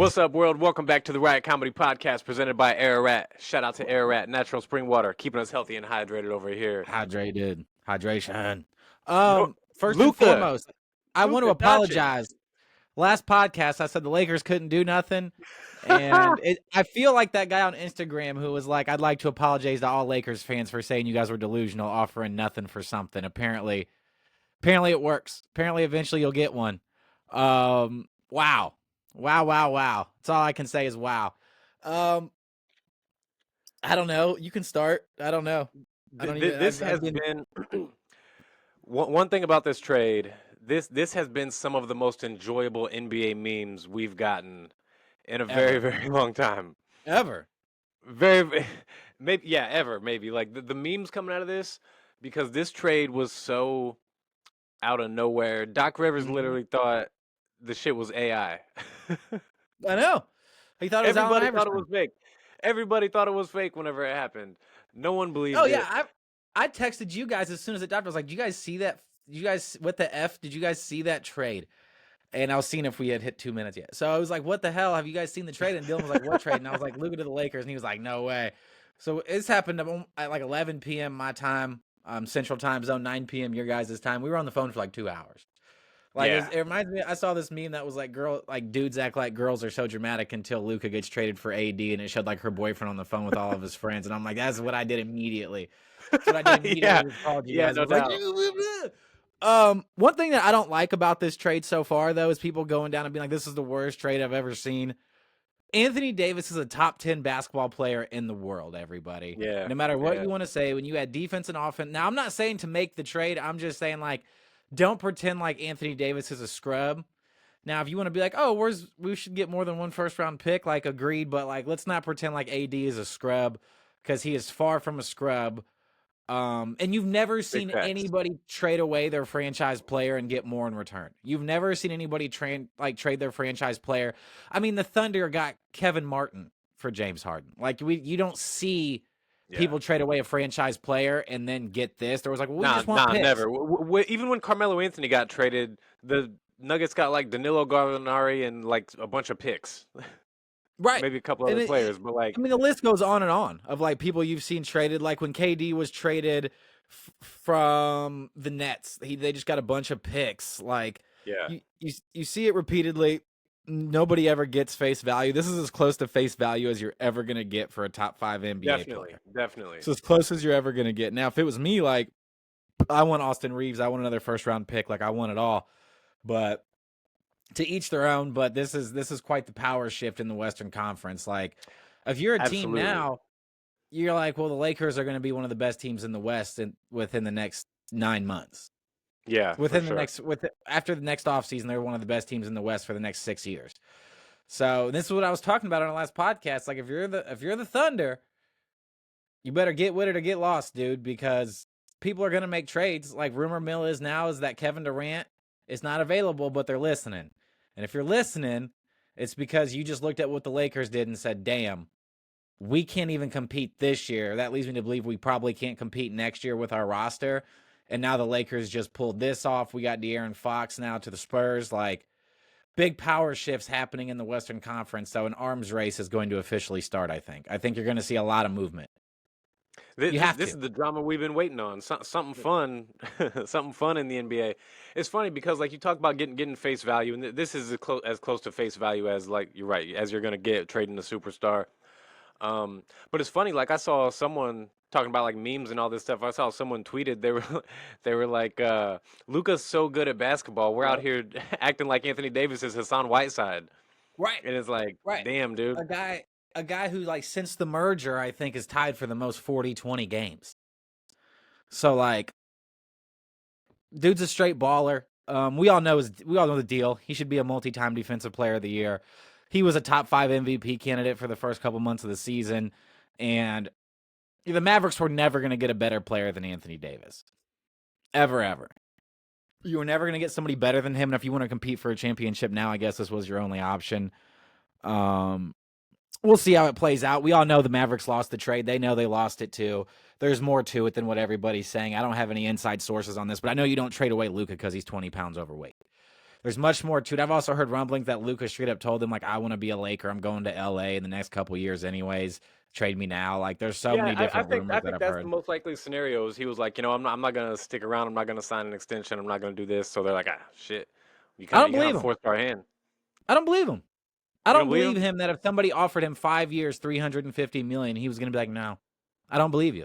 What's up, world? Welcome back to the Riot Comedy Podcast presented by Ararat. Shout out to Ararat, natural spring water, keeping us healthy and hydrated over here. Hydrated. Hydration. No, First and Luka, foremost, I want to Luka Doncic. apologize. Last podcast, I said the Lakers couldn't do nothing. And I feel like that guy on Instagram who was like, I'd like to apologize to all Lakers fans for saying you guys were delusional, offering nothing for something. Apparently it works. Apparently, eventually you'll get one. Wow. That's all I can say is wow. I don't know. You can start. I don't know. This has been one thing about this trade. This has been some of the most enjoyable NBA memes we've gotten in a very, very long time. Ever. Maybe ever maybe like the memes coming out of this, because this trade was so out of nowhere. Doc Rivers literally thought the shit was AI. I know. He thought it was Everybody Allen thought it Iverson. was fake. Everybody thought it was fake whenever it happened. No one believed it. Oh yeah, I texted you guys as soon as it dropped. I was like, "Do you guys see that? You guys, what the f? Did you guys see that trade?" And I was seeing if we had hit 2 minutes yet. So I was like, "What the hell? Have you guys seen the trade?" And Dylan was like, "What trade?" And I was like, "Luka to the Lakers." And he was like, "No way." So it's happened at like 11 p.m. my time, Central Time Zone, 9 p.m. your guys' time. We were on the phone for like 2 hours. Like Yeah. it reminds me. I saw this meme that was like, dudes act like girls are so dramatic until Luka gets traded for AD, and it showed like her boyfriend on the phone with all of his friends, and I'm like, that's what I did immediately. That's what I did immediately. Yeah. Called you Yeah, guys. no I was like, one thing that I don't like about this trade so far, though, is people going down and being like, this is the worst trade I've ever seen. Anthony Davis is a top 10 basketball player in the world, everybody. Yeah. No matter what you want to say, when you add defense and offense. Now, I'm not saying to make the trade. I'm just saying, like, don't pretend like Anthony Davis is a scrub. Now, if you want to be like, oh, we should get more than one first-round pick, like, agreed. But, like, let's not pretend like AD is a scrub, because he is far from a scrub. And you've never seen anybody trade away their franchise player and get more in return. You've never seen anybody trade their franchise player. I mean, the Thunder got Kevin Martin for James Harden. Like, you don't see people trade away a franchise player and then get this. There was like, well, we just want picks. Never. Even when Carmelo Anthony got traded, the Nuggets got like Danilo Gallinari and like a bunch of picks. Right. Maybe a couple other players, but like, I mean, the list goes on and on of like people you've seen traded. Like when KD was traded from the Nets, they just got a bunch of picks. Like, you see it repeatedly. Nobody ever gets face value. This is as close to face value as you're ever gonna get for a top 5 NBA player. Definitely. It's as close as you're ever gonna get. Now, if it was me, like, I want Austin Reeves, I want another first-round pick. Like, I want it all, but. To each their own, but this is quite the power shift in the Western Conference. Like, if you're a team now, you're like, well, the Lakers are going to be one of the best teams in the West within the next 9 months. Yeah, after the next offseason, they're one of the best teams in the West for the next 6 years. So this is what I was talking about on our last podcast. Like, if you're the Thunder, you better get with it or get lost, dude, because people are going to make trades. Like, rumor mill is that Kevin Durant is not available, but they're listening. And if you're listening, it's because you just looked at what the Lakers did and said, damn, we can't even compete this year. That leads me to believe we probably can't compete next year with our roster. And now the Lakers just pulled this off. We got De'Aaron Fox now to the Spurs. Like, big power shifts happening in the Western Conference. So an arms race is going to officially start, I think. I think you're going to see a lot of movement. This is the drama we've been waiting on. Something fun, something fun in the NBA. It's funny because like you talk about getting face value, and this is as close to face value as, like, you're right, as you're gonna get trading a superstar. But it's funny, like I saw someone talking about like memes and all this stuff. I saw someone tweeted they were like, Luka's so good at basketball. We're out here acting like Anthony Davis is Hassan Whiteside. Right. And it's like, damn, dude. A guy who, like, since the merger, I think is tied for the most 40-20 games. So, like, dude's a straight baller. We all know the deal. He should be a multi-time defensive player of the year. He was a top 5 MVP candidate for the first couple months of the season, and the Mavericks were never going to get a better player than Anthony Davis. Ever. You were never going to get somebody better than him, and if you want to compete for a championship now, I guess this was your only option. We'll see how it plays out. We all know the Mavericks lost the trade. They know they lost it too. There's more to it than what everybody's saying. I don't have any inside sources on this, but I know you don't trade away Luka because he's 20 pounds overweight. There's much more to it. I've also heard rumblings that Luka straight up told him, like, I want to be a Laker. I'm going to LA in the next couple years anyways. Trade me now. Like, there's so Yeah, many I different think rumors I that think I've that's the heard. most likely scenario. Is he was like, I'm not gonna stick around. I'm not gonna sign an extension. I'm not gonna do this. So they're like, shit, I don't you kind believe of him. forced our hand. I don't believe him. I You don't don't believe believe him? him that if somebody offered him 5 years, 350 million, he was going to be like, no, I don't believe you.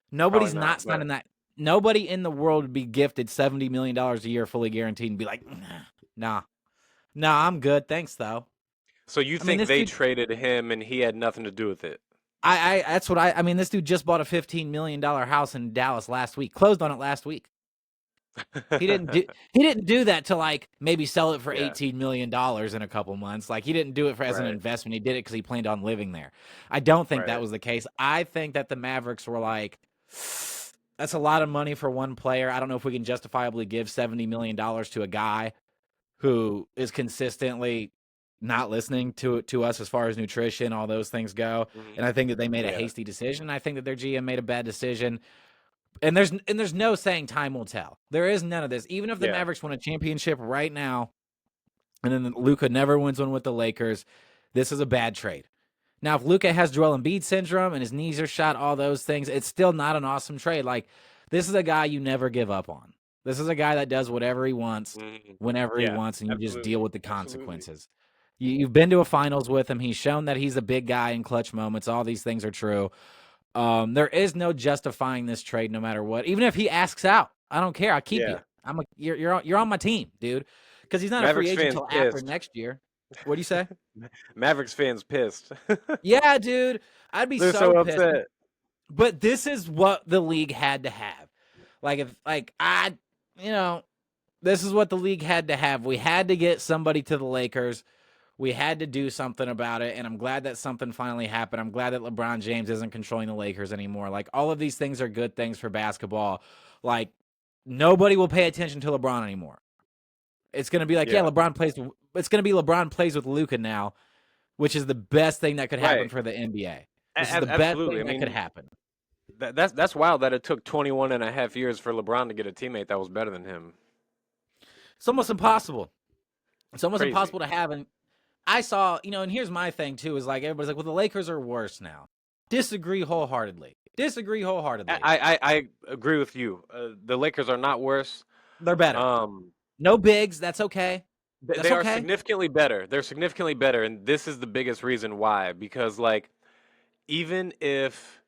Probably Nobody's not. not But signing that. Nobody in the world would be gifted $70 million a year fully guaranteed and be like, nah, I'm good. Thanks, though. so you I mean, think this they dude, traded him and he had nothing to do with it? that's what I mean, this dude just bought a $15 million house in Dallas last week, closed on it last week. He didn't do that to like maybe sell it for Yeah. $18 million in a couple months. Like he didn't do it as an Right. investment. He did it because he planned on living there. I don't think that Right. was the case. I think that the Mavericks were like, that's a lot of money for one player. I don't know if we can justifiably give $70 million to a guy who is consistently not listening to us as far as nutrition, all those things go. Hmm. And I think that they made a Yeah. hasty decision. I think that their GM made a bad decision. And there's no saying time will tell. There is none of this. Even if the Yeah. Mavericks win a championship right now, and then Luka never wins one with the Lakers, this is a bad trade. Now, if Luka has Joel Embiid syndrome and his knees are shot, all those things, it's still not an awesome trade. Like, this is a guy you never give up on. This is a guy that does whatever he wants, Hmm. whenever he Yeah. wants, and you just deal Absolutely. with the Absolutely. consequences. You've been to a finals with him. He's shown that he's a big guy in clutch moments. All these things are true. There is no justifying this trade, no matter what. Even if he asks out, I don't care. I'll keep you. Yeah. You're on my team, dude. Because he's not a free Mavericks agent fans until after pissed. next year. What do you say? Mavericks fans pissed. Yeah, dude. I'd be They're so so pissed. upset. But this is what the league had to have. Like if you know, this is what the league had to have. We had to get somebody to the Lakers. We had to do something about it, and I'm glad that something finally happened. I'm glad that LeBron James isn't controlling the Lakers anymore. Like, all of these things are good things for basketball. Like, nobody will pay attention to LeBron anymore. It's going to be like, yeah, Yeah. it's going to be LeBron plays with Luka now, which is the best thing that could happen Right. for the NBA. This is the best Absolutely. I thing that could mean, happen. that's wild that it took 21 and a half years for LeBron to get a teammate that was better than him. It's almost impossible. It's almost Crazy. impossible to have. And I saw, and here's my thing too, is like everybody's like, well, the Lakers are worse now. Disagree wholeheartedly. I agree with you. The Lakers are not worse. They're better. Um, No bigs. That's okay. they That's are okay. significantly better. They're significantly better, and this is the biggest reason why. Because like, even if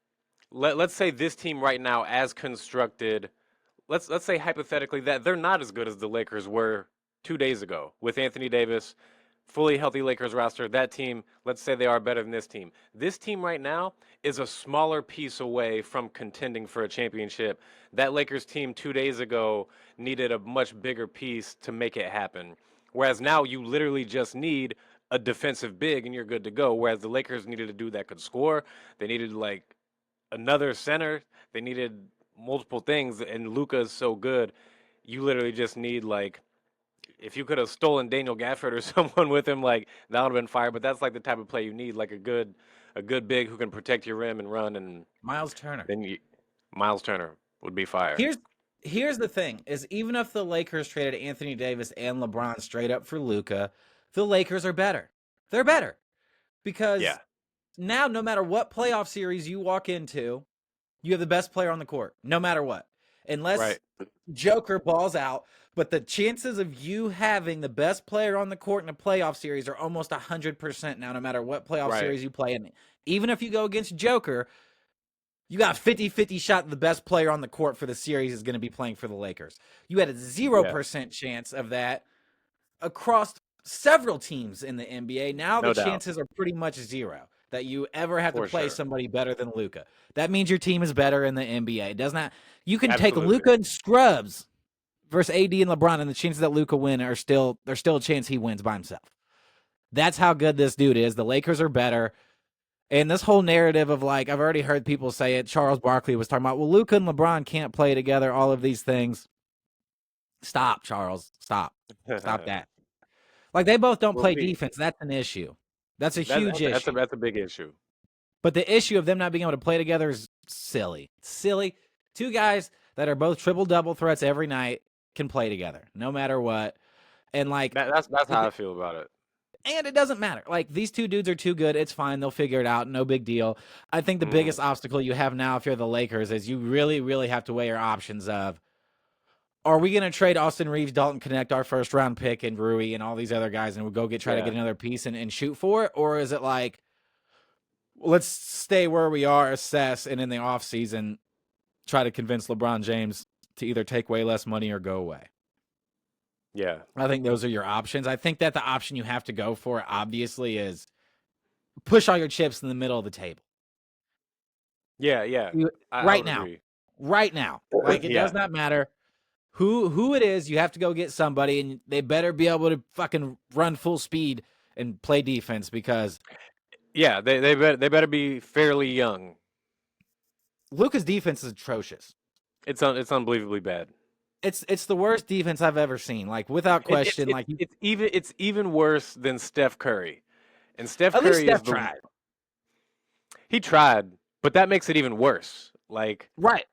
let's say this team right now, as constructed, let's say hypothetically that they're not as good as the Lakers were 2 days ago with Anthony Davis, fully healthy Lakers roster. That team, let's say they are better than this team. This team right now is a smaller piece away from contending for a championship. That Lakers team 2 days ago needed a much bigger piece to make it happen. Whereas now you literally just need a defensive big and you're good to go. Whereas the Lakers needed a dude that could score. They needed like another center. They needed multiple things, and Luka is so good. You literally just need like if you could have stolen Daniel Gafford or someone with him, like that would have been fire. But that's like the type of play you need, like a good big who can protect your rim and run, and Miles Turner. then you Miles Turner would be fire. Here's here's the thing: is even if the Lakers traded Anthony Davis and LeBron straight up for Luka, the Lakers are better. They're better Yeah, because now, no matter what playoff series you walk into, you have the best player on the court, no matter what. Unless right, Joker balls out, but the chances of you having the best player on the court in a playoff series are almost 100% now, no matter what playoff right. series you play in. Even if you go against Joker, you got 50-50 shot that the best player on the court for the series is going to be playing for the Lakers. You had a Yeah, 0% chance of that across several teams in the NBA. Now the no doubt, chances are pretty much zero that you ever have to for play sure, somebody better than Luka. That means your team is better in the NBA. It does not. You can take absolutely. Luka and scrubs versus AD and LeBron, and the chances that Luka win are still there's still a chance he wins by himself. That's how good this dude is. The Lakers are better. And this whole narrative of like, I've already heard people say it. Charles Barkley was talking about, well, Luka and LeBron can't play together, all of these things. Stop, Charles. Stop. Stop that. Like, they both don't We'll play see. defense. That's an issue. That's a huge issue. That's a big issue. But the issue of them not being able to play together is silly. Silly. Two guys that are both triple-double threats every night can play together, no matter what. And like that's how I feel about it. and it doesn't matter. Like these two dudes are too good. It's fine. They'll figure it out. No big deal. I think the biggest obstacle you have now, if you're the Lakers, is you really, really have to weigh your options of, are we going to trade Austin Reeves, Dalton Connect, our first round pick, and Rui and all these other guys, and we'll go try to get another piece and shoot for it? Or is it like, let's stay where we are, assess, and in the offseason, try to convince LeBron James to either take way less money or go away? Yeah. I think those are your options. I think that the option you have to go for, obviously, is push all your chips in the middle of the table. Yeah. Right now. Right now. Like, it does not matter who it is. You have to go get somebody, and they better be able to fucking run full speed and play defense because... Yeah, they better be fairly young. Luka's defense is atrocious. It's unbelievably bad. It's the worst defense I've ever seen. Like, without question. It's even worse than Steph Curry. And Steph At Curry least Steph tried. He tried, but that makes it even worse. Like, right.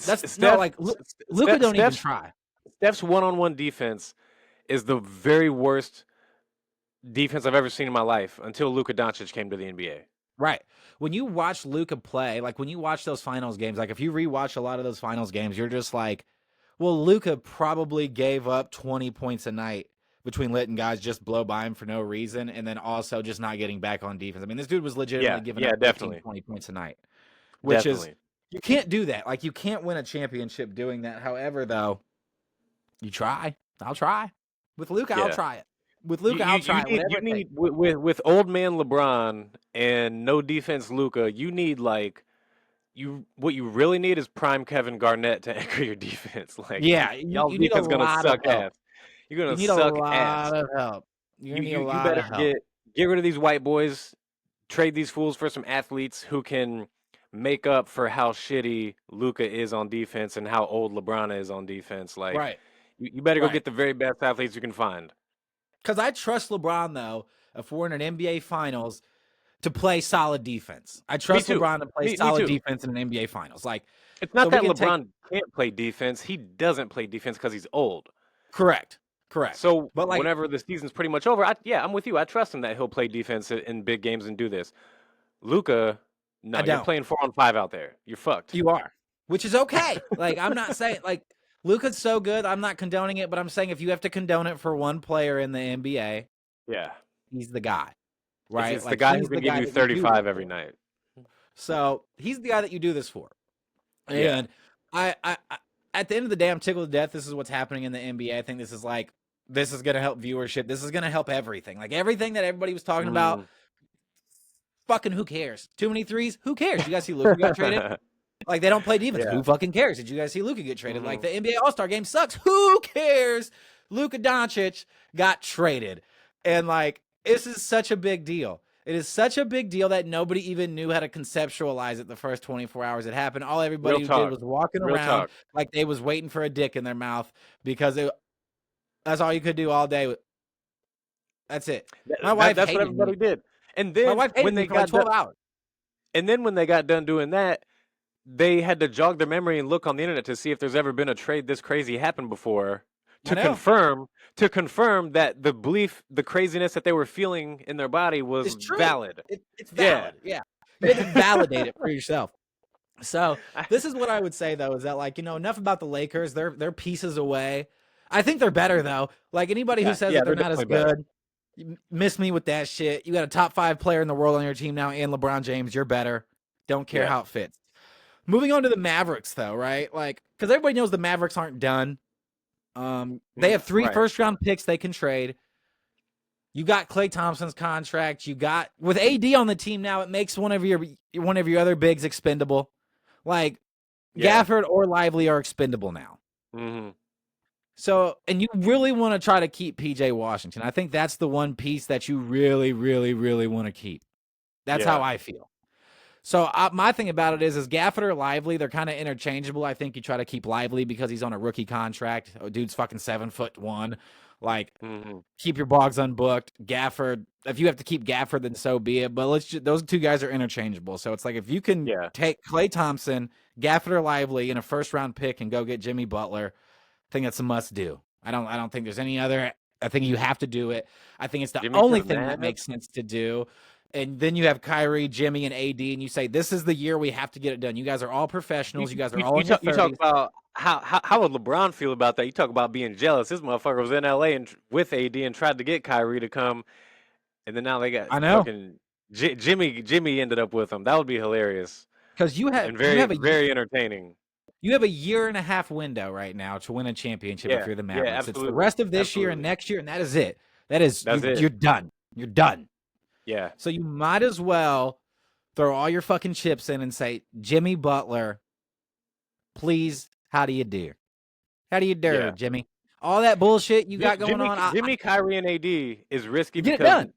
Luka don't even try. Steph's one-on-one defense is the very worst defense I've ever seen in my life until Luka Doncic came to the NBA. Right. When you watch Luka play, like when you watch those finals games, like if you rewatch a lot of those finals games, you're just like, well, Luka probably gave up 20 points a night between letting guys just blow by him for no reason, and then also just not getting back on defense. I mean, this dude was legitimately giving up 15, 20 points a night, which is, you can't do that. Like, you can't win a championship doing that. However, though, you try. I'll try. With Luka, I'll try it. With Luka, I'll try it. You need with old man LeBron and no defense Luka, you need what you really need is prime Kevin Garnett to anchor your defense. Like, y'all defense gonna suck ass. You're gonna suck ass. You need a lot of help. You better get rid of these white boys, trade these fools for some athletes who can make up for how shitty Luka is on defense and how old LeBron is on defense. Like, right. You better go get the very best athletes you can find. Because I trust LeBron, though, if we're in an NBA Finals, to play solid defense. I trust LeBron to play solid defense in an NBA Finals. Like, it's not that LeBron can't play defense. He doesn't play defense because he's old. Correct. So, but whenever the season's pretty much over, I'm with you. I trust him that he'll play defense in big games and do this. Luka, no, you're playing 4-on-5 out there. You're fucked. You are, which is okay. Like, I'm not saying, like, Luka's so good, I'm not condoning it, but I'm saying if you have to condone it for one player in the NBA, he's the guy, right? It's the guy who can give you 35 every night. So he's the guy that you do this for. And I at the end of the day, I'm tickled to death. This is what's happening in the NBA. I think this is going to help viewership. This is going to help everything. Like, everything that everybody was talking about, fucking who cares? Too many threes? Who cares? You guys see Luka got traded? Like, they don't play defense. Who fucking cares? Did you guys see Luka get traded? Like, the NBA All-Star game sucks. Who cares? Luka Doncic got traded. And, like, this is such a big deal. It is such a big deal that nobody even knew how to conceptualize it the first 24 hours it happened. All everybody did was walking around like they was waiting for a dick in their mouth because that's all you could do all day. That's it. My wife that's what everybody did. And then my wife hated when they got 12 hours. And then when they got done doing that, they had to jog their memory and look on the internet to see if there's ever been a trade this crazy happen before to confirm that the belief, the craziness that they were feeling in their body was valid. It's valid. Yeah. You have to validate it for yourself. So this is what I would say, though, is that, like, enough about the Lakers. They're pieces away. I think they're better, though. Like, anybody who says that they're not as good, you miss me with that shit. You got a top 5 player in the world on your team now and LeBron James. You're better. Don't care how it fits. Moving on to the Mavericks, though, right? Like, because everybody knows the Mavericks aren't done. They have 3 first-round picks they can trade. You got Klay Thompson's contract. You got, with AD on the team now, it makes one of your other bigs expendable. Like, Gafford or Lively are expendable now. Mm-hmm. So, and you really want to try to keep PJ Washington. I think that's the one piece that you really, really, really want to keep. That's how I feel. So my thing about it is Gafford or Lively, they're kind of interchangeable. I think you try to keep Lively because he's on a rookie contract. Oh, dude's fucking 7'1". Like, keep your Boggs unbooked. Gafford, if you have to keep Gafford, then so be it. But those 2 guys are interchangeable. So it's like, if you can take Klay Thompson, Gafford or Lively in a first round pick and go get Jimmy Butler, I think that's a must do. I don't think there's any other I think you have to do it. I think it's the Jimmy to only the thing that Mavs? makes sense to do. And then you have Kyrie, Jimmy, and AD, and you say, this is the year we have to get it done. You guys are all professionals. You guys are all in your You talk 30s. about how would LeBron feel about that? You talk about being jealous. This motherfucker was in LA and with AD and tried to get Kyrie to come, and then now they got I know. fucking Jimmy ended up with him. That would be hilarious Because and very entertaining. you have a year and a half window right now to win a championship if Yeah, you're the yeah, Mavericks. It's the absolutely, rest of this year and absolutely. next year, and that is it. That is That's it. you're done. You're done. Yeah, So you might as well throw all your fucking chips in and say, Jimmy Butler, please, how do you do? How do you do, yeah. Jimmy? All that bullshit you got going on, Jimmy, Kyrie, and AD is risky get it because done.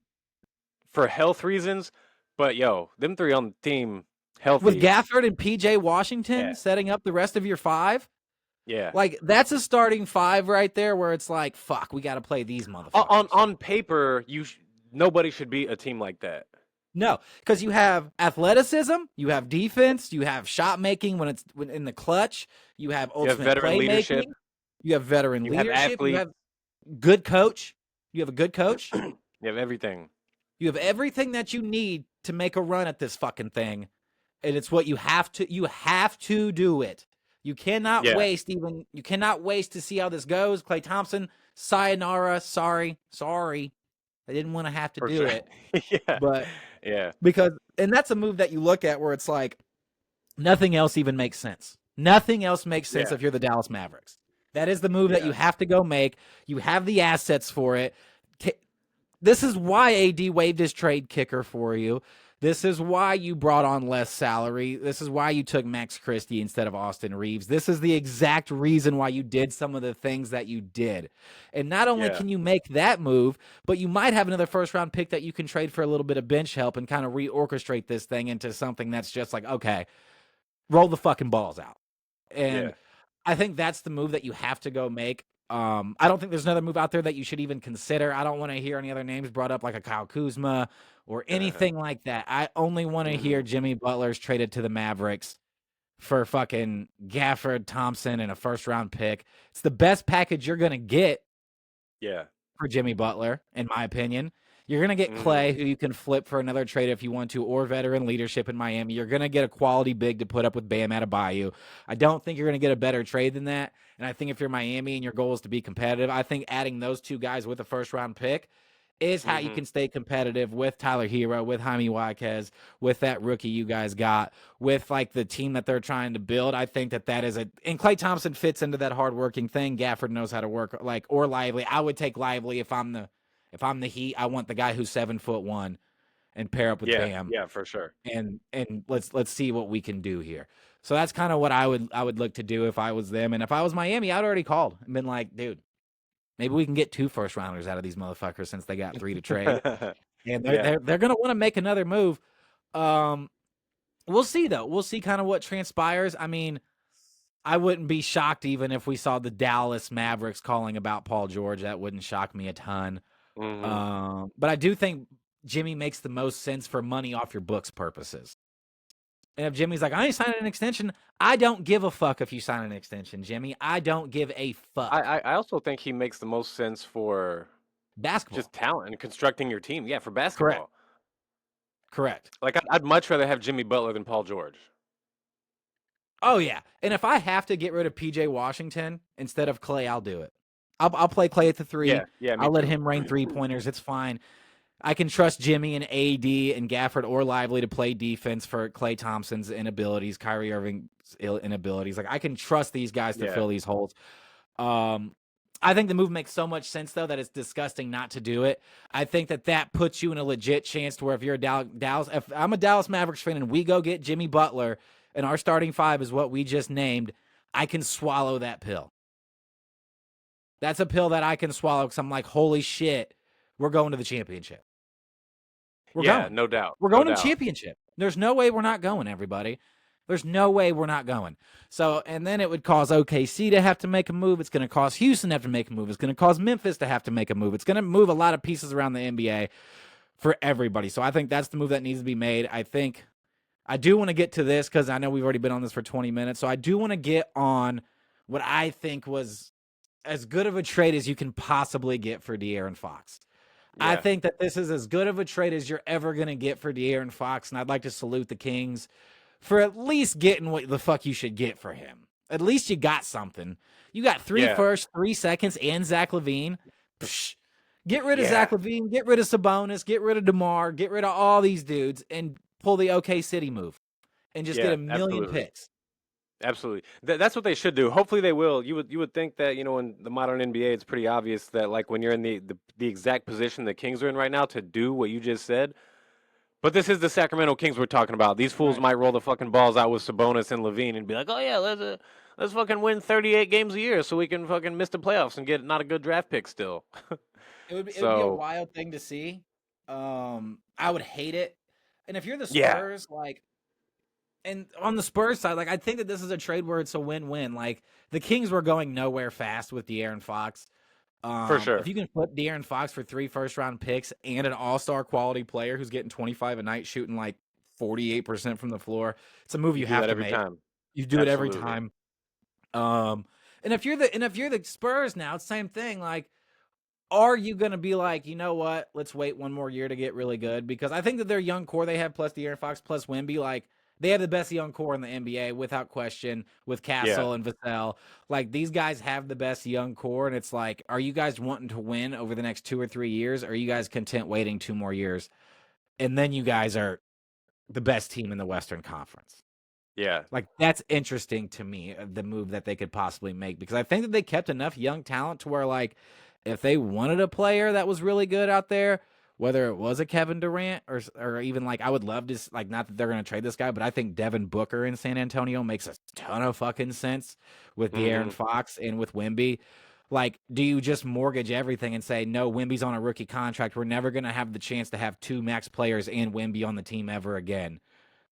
for health reasons. But yo, them three on the team With healthy. Gafford and PJ Washington Yeah, setting up the rest of your five, yeah. like that's a starting five right there where it's like, fuck, we got to play these motherfuckers. On paper, nobody should be a team like that. No, because you have athleticism, you have defense, you have shot making when in the clutch, you have You have ultimate veteran leadership. playmaking, you have veteran You have leadership, you athletes. have good coach, you have a good coach, You have everything. you have everything that you need to make a run at this fucking thing, and it's what you have to do it. You cannot Yeah, waste to see how this goes. Klay Thompson, sayonara, sorry. I didn't want to have to for do sure. it, Yeah, but yeah, and that's a move that you look at where it's like nothing else even makes sense. Nothing else makes sense yeah, if you're the Dallas Mavericks. That is the move that yeah, you have to go make. You have the assets for it. This is why AD waived his trade kicker for you. This is why you brought on less salary. This is why you took Max Christie instead of Austin Reeves. This is the exact reason why you did some of the things that you did. And not only yeah, can you make that move, but you might have another first-round pick that you can trade for a little bit of bench help and kind of reorchestrate this thing into something that's just like, okay, roll the fucking balls out. yeah. And I think that's the move that you have to go make. I don't think there's another move out there that you should even consider. I don't want to hear any other names brought up like a Kyle Kuzma or Uh-huh. anything like that. I only want to hear Jimmy Butler's traded to the Mavericks for fucking Gafford, Thompson, and a first round pick. It's the best package you're going to get Yeah. for Jimmy Butler, in my opinion. You're going to get Clay, who you can flip for another trade if you want to, or veteran leadership in Miami. You're going to get a quality big to put up with Bam Adebayo. I don't think you're going to get a better trade than that. And I think if you're Miami and your goal is to be competitive, I think adding those two guys with a first-round pick is how you can stay competitive with Tyler Hero, with Jaime Jaquez, with that rookie you guys got, with like the team that they're trying to build. I think that is and Klay Thompson fits into that hardworking thing. Gafford knows how to work or Lively. I would take Lively if I'm the Heat. I want the guy who's 7'1" and pair up with Yeah, Bam, yeah, for sure. and let's see what we can do here. So that's kind of what I would look to do if I was them, and if I was Miami, I'd already called and been like, dude, maybe we can get 2 first rounders out of these motherfuckers since they got 3 to trade, and Yeah. they're gonna want to make another move. We'll see though. We'll see kind of what transpires. I mean, I wouldn't be shocked even if we saw the Dallas Mavericks calling about Paul George. That wouldn't shock me a ton. Mhm. But I do think Jimmy makes the most sense for money off your books purposes. And if Jimmy's like, I ain't signing an extension, I don't give a fuck if you sign an extension, Jimmy. I don't give a fuck. I also think he makes the most sense for Basketball. just talent and constructing your team. Yeah, for Correct. basketball. Correct. Like I'd much rather have Jimmy Butler than Paul George. Oh, yeah. And if I have to get rid of PJ Washington instead of Clay, I'll do it. I'll play Clay at the 3. Yeah, yeah, me I'll let too. him rain 3-pointers. It's fine. I can trust Jimmy and AD and Gafford or Lively to play defense for Klay Thompson's inabilities, Kyrie Irving's inabilities. Like I can trust these guys to Yeah. fill these holes. I think the move makes so much sense though that it's disgusting not to do it. I think that puts you in a legit chance to where if you're a if I'm a Dallas Mavericks fan and we go get Jimmy Butler and our starting 5 is what we just named, I can swallow that pill. That's a pill that I can swallow because I'm like, holy shit, we're going to the championship. We're going. No doubt. We're No going to doubt. championship. There's no way we're not going, everybody. There's no way we're not going. So, and then it would cause OKC to have to make a move. It's going to cause Houston to have to make a move. It's going to cause Memphis to have to make a move. It's going to move a lot of pieces around the NBA for everybody. So I think that's the move that needs to be made. I do want to get to this because I know we've already been on this for 20 minutes. So I do want to get on what I think was as good of a trade as you can possibly get for De'Aaron Fox. I Yeah. think that this is as good of a trade as you're ever going to get for De'Aaron Fox, and I'd like to salute the Kings for at least getting what the fuck you should get for him. At least you got something. You got 3 Yeah. firsts, 3 seconds, and Zach LaVine. Psh, get rid of Yeah. Zach LaVine, get rid of Sabonis, get rid of DeMar, get rid of all these dudes, and pull the OK City move, and just get Yeah. a million Absolutely. picks. Absolutely. That's what they should do. Hopefully they will. You would think that, in the modern NBA, it's pretty obvious that like when you're in the exact position the Kings are in right now to do what you just said. But this is the Sacramento Kings we're talking about. These fools Right. might roll the fucking balls out with Sabonis and Levine and be like, "Oh yeah, let's fucking win 38 games a year so we can fucking miss the playoffs and get not a good draft pick still." It would be a So, wild thing to see. I would hate it. And if you're the yeah, Spurs, like, and on the Spurs side, like, I think that this is a trade where it's a win-win. Like, the Kings were going nowhere fast with De'Aaron Fox. for If sure. you can flip De'Aaron Fox for 3 first-round picks and an all-star quality player who's getting 25 a night, shooting like 48% from the floor, it's a move You you do have that to every make. time. You do it every Absolutely. time. And if you're the Spurs now, it's the same thing. Like, are you going to be like, you know what? Let's wait one more year to get really good? Because I think that their young core they have, plus De'Aaron Fox, plus Wemby, like, they have the best young core in the NBA without question, with Yeah. Castle and Vassell. Like, these guys have the best young core, and it's like, are you guys wanting to win over the next 2 or 3 years? Or are you guys content waiting 2 more years? And then you guys are the best team in the Western Conference. Yeah. Like, that's interesting to me, the move that they could possibly make, because I think that they kept enough young talent to where, like, if they wanted a player that was really good out there, whether it was a Kevin Durant or even, like, I would love to, like, not that they're going to trade this guy, but I think Devin Booker in San Antonio makes a ton of fucking sense with De'Aaron Hmm. Fox and with Wemby. Like, do you just mortgage everything and say, no, Wemby's on a rookie contract. We're never going to have the chance to have 2 max players and Wemby on the team ever again.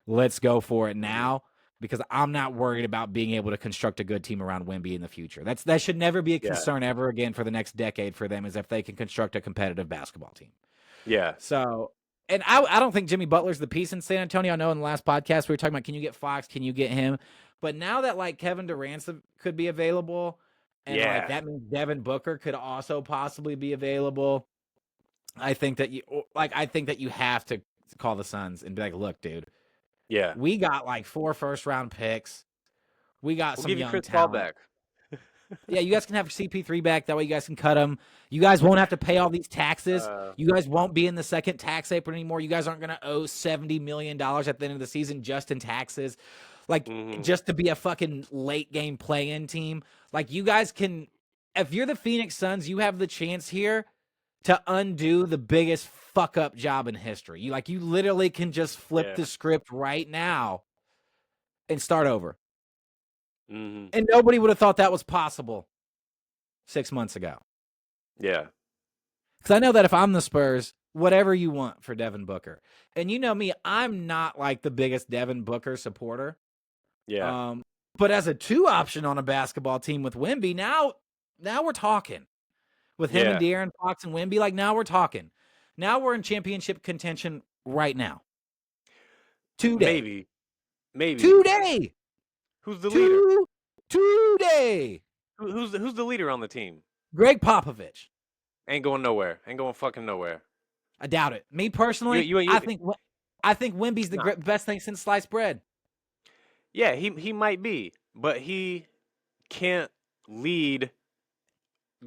Let's go for it Hmm. now, because I'm not worried about being able to construct a good team around Wemby in the future. That should never be a Yeah. concern ever again for the next decade for them, is if they can construct a competitive basketball team. Yeah. So, and I don't think Jimmy Butler's the piece in San Antonio. I know in the last podcast we were talking about, can you get Fox? Can you get him? But now that, like, Kevin Durant could be available, and, like, Yeah. that means Devin Booker could also possibly be available, I think that you have to call the Suns and be like, look, dude, Yeah. we got like 4 first-round picks. We got We'll some give you young Chris Paul talent. back. Yeah, you guys can have CP3 back. That way you guys can cut him. You guys won't have to pay all these taxes. Uh, You guys won't be in the second tax apron anymore. You guys aren't going to owe $70 million at the end of the season just in taxes. Like, hmm. just to be a fucking late game play-in team. Like, you guys can, if you're the Phoenix Suns, you have the chance here to undo the biggest fuck-up job in history. You literally can just flip Yeah. the script right now and start over. Hmm. And nobody would have thought that was possible 6 months ago. Yeah. Because I know that if I'm the Spurs, whatever you want for Devin Booker. And you know me, I'm not like the biggest Devin Booker supporter. Yeah. But as a 2 option on a basketball team with Wemby, now we're talking. With him and Yeah. De'Aaron Fox and Wemby, like, now we're talking. Now we're in championship contention right now. Today. Maybe. Today. Who's the leader? Today. Who's the leader on the team? Greg Popovich. Ain't going nowhere. Ain't going fucking nowhere. I doubt it. Me personally, You I think Wemby's the nah. best thing since sliced bread. Yeah, he might be, but he can't lead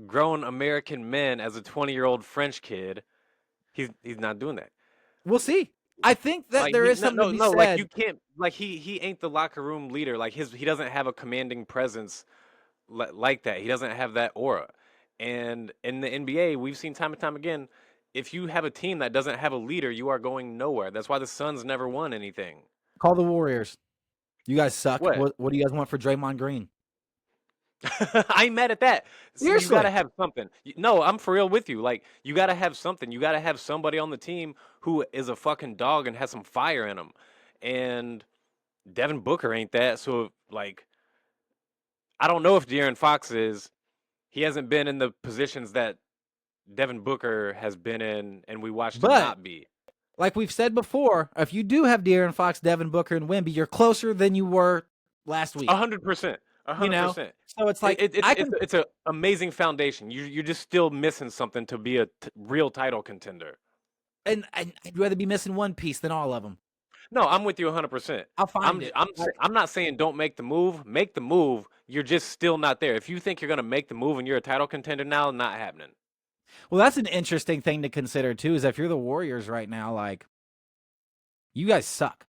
grown American men as a 20-year-old French kid. He's not doing that. We'll see. I think that Like there he is no something no to be no like you said. can't like he ain't the locker room leader. Like he doesn't have a commanding presence like that. He doesn't have that aura. And in the NBA, we've seen time and time again, if you have a team that doesn't have a leader, you are going nowhere. That's why the Suns never won anything. Call the Warriors. You guys suck. What? What do you guys want for Draymond Green? I ain't mad at that. So you gotta Seriously. have something. No, I'm for real with you. Like you gotta have something. You gotta have somebody on the team who is a fucking dog and has some fire in him. And Devin Booker ain't that. So like, I don't know if De'Aaron Fox is. He hasn't been in the positions that Devin Booker has been in, and we watched him But not be. like we've said before, if you do have De'Aaron Fox, Devin Booker, and Wemby, you're closer than you were last week. 100%. 100%. So it's like I can. It's a amazing foundation. You're just still missing something to be a real title contender. And I'd rather be missing one piece than all of them. No, I'm with you 100%. I'll find it. I'm not saying don't make the move. Make the move. You're just still not there. If you think you're gonna make the move and you're a title contender now, not happening. Well, that's an interesting thing to consider too. Is if you're the Warriors right now, like you guys suck.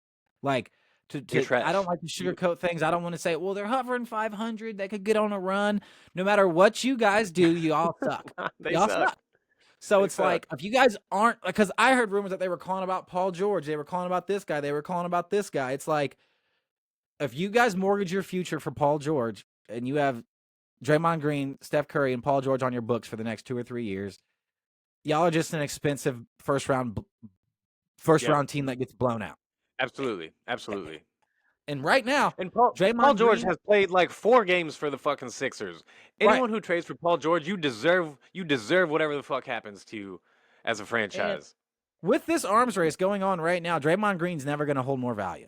Like You're trash. I don't like to sugarcoat things. I don't want to say, well, they're hovering 500. They could get on a run. No matter what you guys do, you all suck. They Y'all suck. suck. So They it's suck. like if you guys aren't, because I heard rumors that they were calling about Paul George, they were calling about this guy, they were calling about this guy. It's like if you guys mortgage your future for Paul George and you have Draymond Green, Steph Curry, and Paul George on your books for the next 2 or 3 years, y'all are just an expensive first round team that gets blown out. Absolutely. And right now, And Paul Draymond George Green has played like 4 games for the fucking Sixers. Anyone who trades for Paul George, you deserve whatever the fuck happens to you as a franchise. And with this arms race going on right now, Draymond Green's never going to hold more value.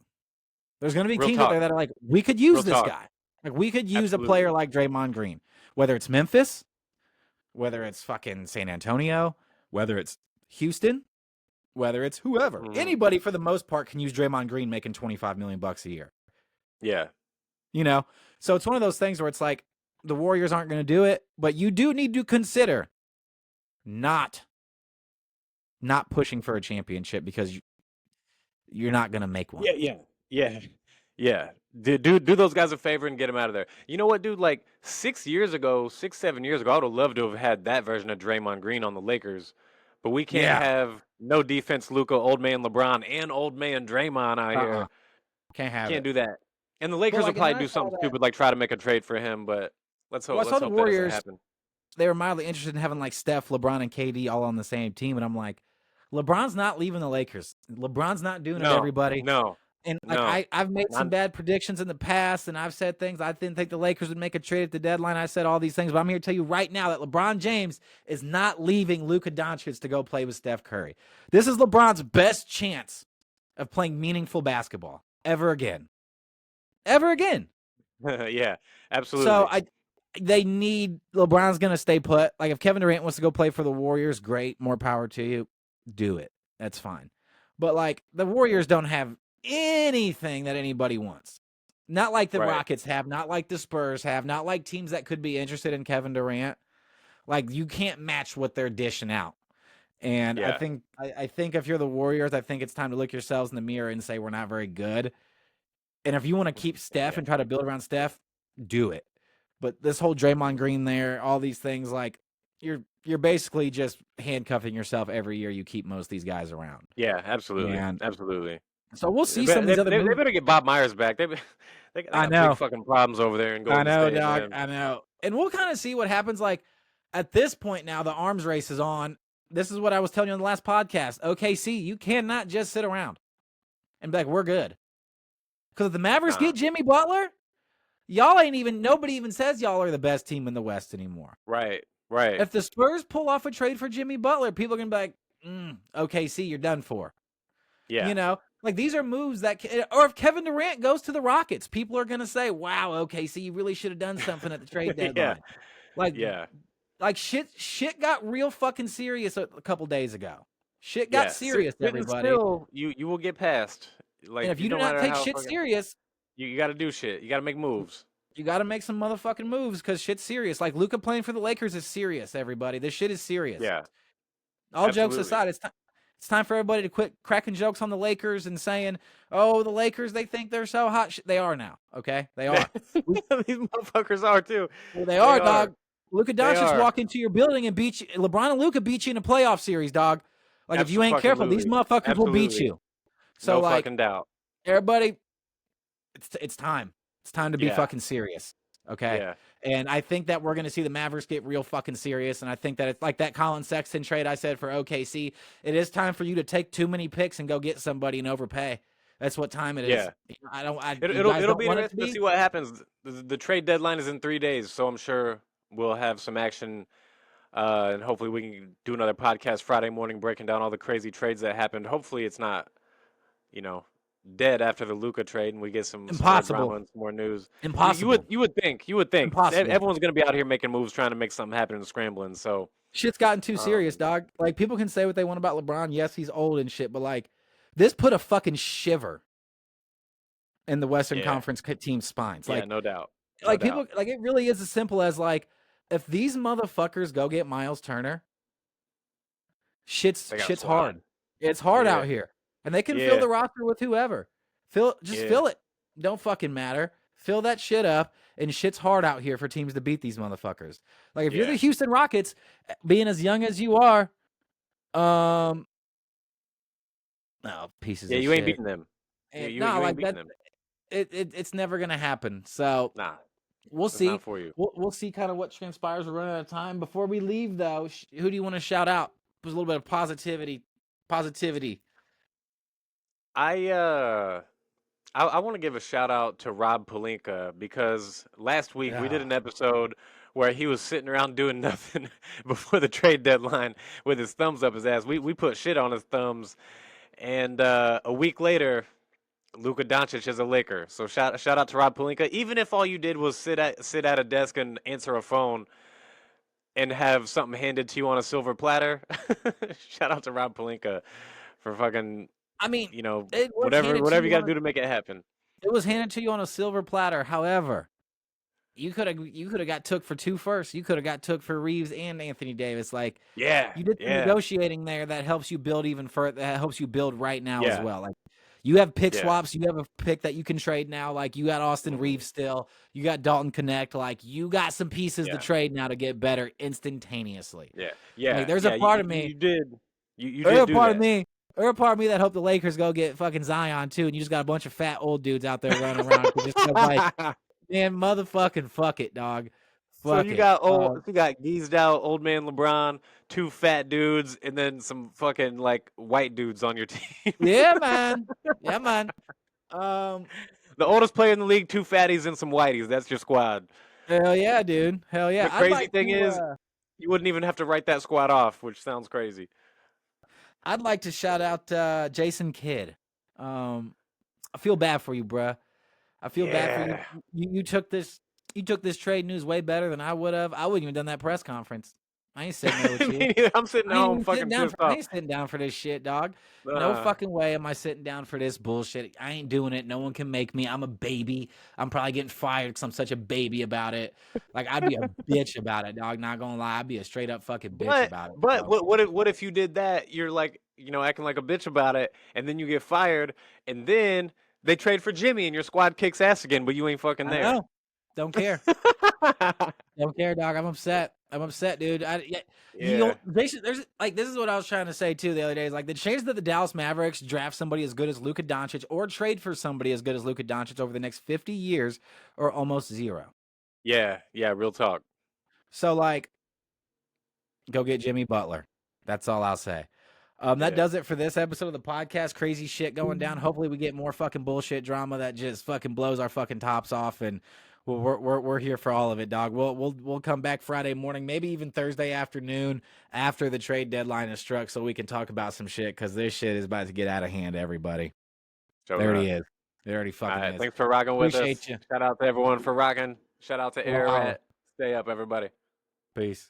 There's going to be Real teams talk. out there that are like, we could use Real this talk. guy. Like we could use Absolutely. a player like Draymond Green, whether it's Memphis, whether it's fucking San Antonio, whether it's Houston, whether it's whoever. Mhm. Anybody for the most part can use Draymond Green making $25 million a year. Yeah. So it's one of those things where it's like the Warriors aren't going to do it, but you do need to consider not pushing for a championship because you're not going to make one. Yeah. Do those guys a favor and get them out of there. You know what, dude? Like 7 years ago, I would have loved to have had that version of Draymond Green on the Lakers. But we can't have no defense, Luka, old man LeBron, and old man Draymond out here. Can't do that. And the Lakers will probably do something stupid like try to make a trade for him, but let's hope the that Warriors, doesn't happen. They were mildly interested in having like Steph, LeBron, and KD all on the same team, and I'm like, LeBron's not leaving the Lakers. LeBron's not doing it, everybody. No. And like I've made some bad predictions in the past, and I've said things. I didn't think the Lakers would make a trade at the deadline. I said all these things, but I'm here to tell you right now that LeBron James is not leaving Luka Doncic to go play with Steph Curry. This is LeBron's best chance of playing meaningful basketball ever again. Yeah, absolutely. So they need LeBron's going to stay put. Like if Kevin Durant wants to go play for the Warriors, great, more power to you. Do it. That's fine. But like the Warriors don't have anything that anybody wants. Not like the Rockets have, not like the Spurs have, not like teams that could be interested in Kevin Durant. Like you can't match what they're dishing out. And I think if you're the Warriors, I think it's time to look yourselves in the mirror and say we're not very good. And if you want to keep Steph and try to build around Steph, do it. But this whole Draymond Green there, all these things, like you're basically just handcuffing yourself every year you keep most of these guys around. Yeah, absolutely. Absolutely. So we'll see some of these other moves. They better get Bob Myers back. They got big fucking problems over there in Golden State. I know, dog. Man. I know. And we'll kind of see what happens. Like at this point now, the arms race is on. This is what I was telling you on the last podcast. OKC, you cannot just sit around and be like, we're good. Because if the Mavericks get Jimmy Butler, nobody even says y'all are the best team in the West anymore. Right. If the Spurs pull off a trade for Jimmy Butler, people are going to be like, OKC, you're done for. Yeah. Like these are moves that, or if Kevin Durant goes to the Rockets, people are going to say, wow, OKC, you really should have done something at the trade deadline. Like shit got real fucking serious a couple days ago. Shit got serious, everybody. Still, you will get past. Like, and if you do not take shit serious, you got to do shit. You got to make moves. You got to make some motherfucking moves because shit's serious. Like Luka playing for the Lakers is serious, everybody. This shit is serious. Yeah. All jokes aside, it's time for everybody to quit cracking jokes on the Lakers and saying, oh, the Lakers, they think they're so hot. They are now, okay? They are. These motherfuckers are, too. Well, they are, dog. Luka Doncic walk into your building and beat you. LeBron and Luka beat you in a playoff series, dog. Like, if you ain't careful, these motherfuckers will beat you. So, no fucking doubt. Everybody, it's time. It's time to be fucking serious, okay? Yeah. And I think that we're going to see the Mavericks get real fucking serious, and I think that it's like that Colin Sexton trade I said for OKC. It is time for you to take too many picks and go get somebody and overpay. That's what time it is. Yeah. It'll be interesting to see what happens. The trade deadline is in 3 days, so I'm sure we'll have some action, and hopefully we can do another podcast Friday morning breaking down all the crazy trades that happened. Hopefully it's not, dead after the Luka trade and we get some more drama Impossible. and some more news. Impossible. You would think Impossible. everyone's gonna be out here making moves, trying to make something happen and scrambling. So Shit's gotten too serious, um, dog. Like, people can say what they want about LeBron. Yes, he's old and shit, but like, this put a fucking shiver in the Western yeah, Conference team spines. yeah, no doubt, no Like doubt. people, like, it really is as simple as like, if these motherfuckers go get Miles Turner, They got a shit's squad. hard. It's hard Yeah, out here, and they can fill yeah, the roster with whoever. Just yeah, fill it. Don't fucking matter. Fill that shit up, and shit's hard out here for teams to beat these motherfuckers. Like, if you're the yeah, Houston Rockets, being as young as you are, um, no, pieces yeah. of You ain't shit. beating them. And no, You ain't like beating that. them. It's never gonna happen. So Nah, we'll it's not see. for you. We'll see kind of what transpires. We're running out of time. Before we leave, though, who do you want to shout out? There's a little bit of positivity. Positivity. I want to give a shout out to Rob Pelinka because last week we did Yeah. an episode where he was sitting around doing nothing before the trade deadline with his thumbs up his ass. We put shit on his thumbs, and a week later, Luka Doncic is a Laker. So shout out to Rob Pelinka. Even if all you did was sit at a desk and answer a phone and have something handed to you on a silver platter, shout out to Rob Pelinka for fucking I mean, it was handed to whatever you you got to on a do to make it happen. it was handed to you on a silver platter. However, you could have got took for 2 firsts. You could have got took for Reeves and Anthony Davis. Like, Yeah, you did some yeah, negotiating there that helps you build even further. That helps you build right now as yeah, well. Like, you have pick yeah. swaps. You have a pick that you can trade now. Like, you got Austin Hmm. Reeves still. You got Dalton Connect. Like, you got some pieces to Yeah, trade now to get better instantaneously. yeah, Like, yeah, there's a yeah. part of me. You There's did a do part of that. me. There's a part of me that hope the Lakers go get fucking Zion too, and you just got a bunch of fat old dudes out there running around. Just like, man, motherfucking fuck it, dog. So Fuck it. you got geezed out old man LeBron, two fat dudes, and then some fucking like white dudes on your team. Yeah, man. Yeah, man. Um, The oldest player in the league, two fatties and some whiteys. That's your squad. hell yeah, dude. Hell The yeah. crazy thing is, you wouldn't even have to write that squad off, which sounds crazy. I'd like to shout out Jason Kidd. I feel bad for you, bruh. I feel bad for you. Yeah. You took this trade news way better than I would have. I wouldn't even done that press conference. I ain't sitting there with you. Me neither. I'm sitting at I ain't home even sitting fucking down pissed for I off. ain't sitting down for this shit, dog. No Uh, fucking way am I sitting down for this bullshit. I ain't doing it. No one can make me. I'm a baby. I'm probably getting fired because I'm such a baby about it. Like, I'd be a bitch about it, dog. Not gonna lie. I'd be a straight up fucking bitch about it. but So. what if you did that? You're like, acting like a bitch about it, and then you get fired, and then they trade for Jimmy, and your squad kicks ass again, but you ain't fucking I there. know. Don't care. Don't care, dog. I'm upset. I'm upset, dude. You Yeah, don't. There's like, this is what I was trying to say too the other day. Is like, the chance that the Dallas Mavericks draft somebody as good as Luka Doncic or trade for somebody as good as Luka Doncic over the next 50 years are almost zero. yeah, yeah. Real talk. So, like, go get Jimmy Butler. That's all I'll say. That Yeah. does it for this episode of the podcast. Crazy shit going down. Hopefully, we get more fucking bullshit drama that just fucking blows our fucking tops off, and we're here for all of it, dog. We'll come back Friday morning, maybe even Thursday afternoon after the trade deadline is struck, so we can talk about some shit, because this shit is about to get out of hand. Everybody, So, there he is. There already all fucking right. is. Thanks for rocking with us. Appreciate you. Shout out to everyone for rocking. Shout out to Wow. Air. Stay up, everybody. Peace.